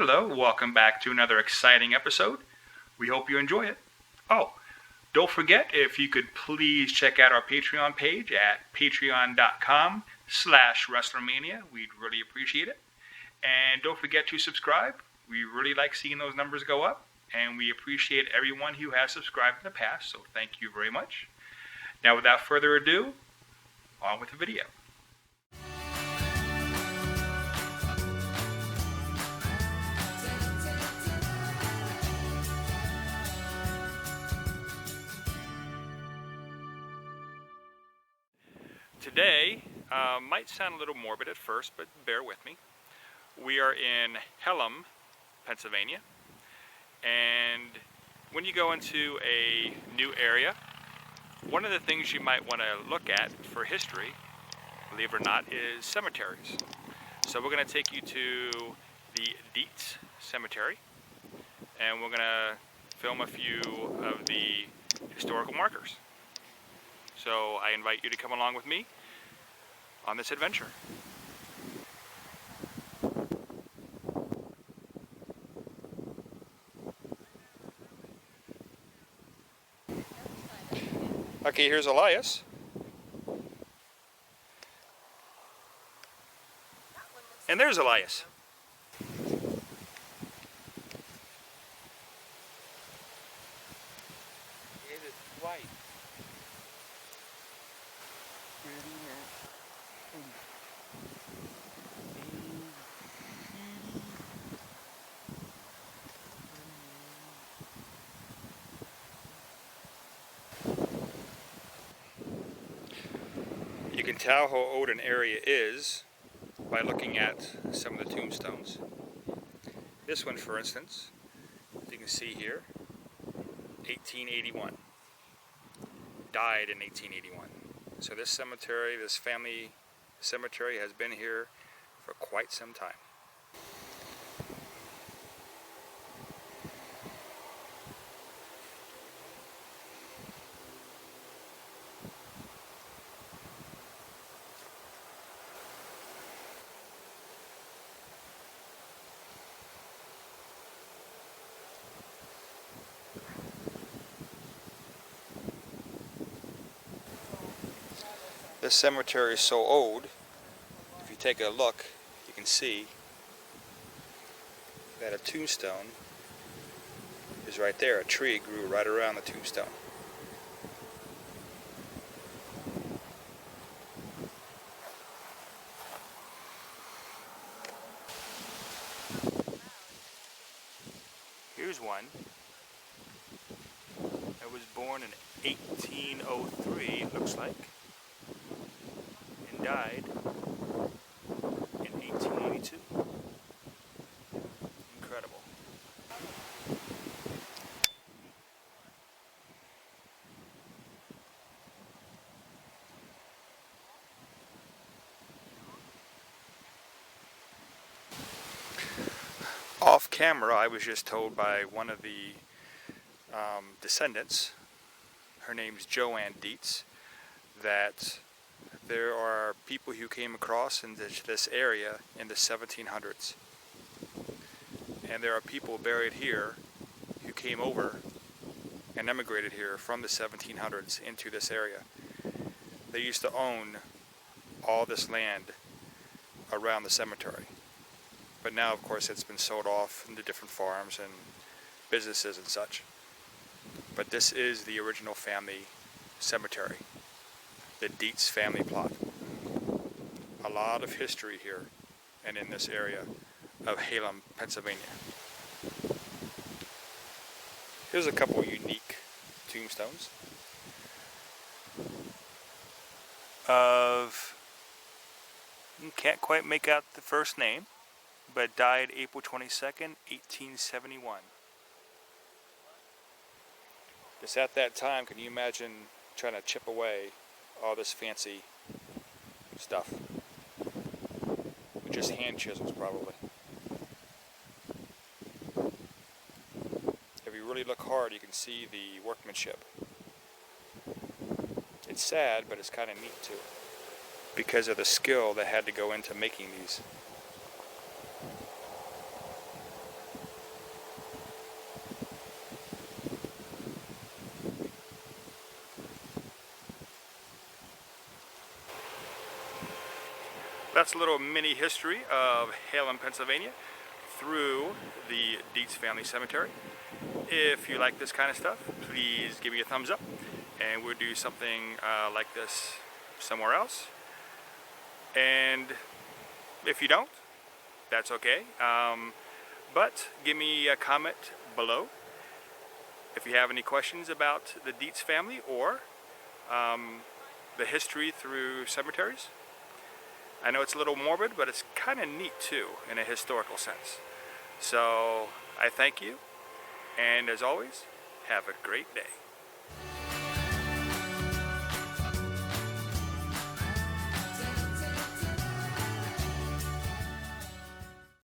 Hello, welcome back to another exciting episode. We hope you enjoy it. Oh, don't forget, if you could please check out our Patreon page at patreon.com/ResslerMania. We'd really appreciate it. And don't forget to subscribe. We really like seeing those numbers go up, and we appreciate everyone who has subscribed in the past, so thank you very much. Now, without further ado, on with the video. Today might sound a little morbid at first, but bear with me. We are in Hellam, Pennsylvania, and when you go into a new area, one of the things you might want to look at for history, believe it or not, is cemeteries. So we're going to take you to the Dietz Cemetery, and we're going to film a few of the historical markers. So I invite you to come along with me on this adventure. Okay, here's Elias. And there's Elias. It is white. You can tell how old an area is by looking at some of the tombstones. This one, for instance, as you can see here, 1881. Died in 1881. So this cemetery, this family cemetery, has been here for quite some time. This cemetery is so old, if you take a look, you can see that a tombstone is right there. A tree grew right around the tombstone. Here's one that was born in 1803, it looks like. Died in 1882. Incredible. Off camera, I was just told by one of the descendants, her name's Joanne Dietz, that there are people who came across in this area in the 1700s. And there are people buried here who came over and emigrated here from the 1700s into this area. They used to own all this land around the cemetery. But now, of course, it's been sold off into different farms and businesses and such. But this is the original family cemetery. The Dietz family plot. A lot of history here and in this area of Hellam, Pennsylvania. Here's a couple unique tombstones of, you can't quite make out the first name, but died April 22nd, 1871. Just at that time, can you imagine trying to chip away all this fancy stuff with just hand chisels, probably. If you really look hard, you can see the workmanship. It's sad, but it's kind of neat too, because of the skill that had to go into making these. that's a little mini history of Hellam, Pennsylvania through the Dietz Family Cemetery. If you like this kind of stuff, please give me a thumbs up, and we'll do something like this somewhere else. And if you don't, that's okay. But give me a comment below if you have any questions about the Dietz family or the history through cemeteries. I know it's a little morbid, but it's kind of neat too in a historical sense. So I thank you, and as always, have a great day.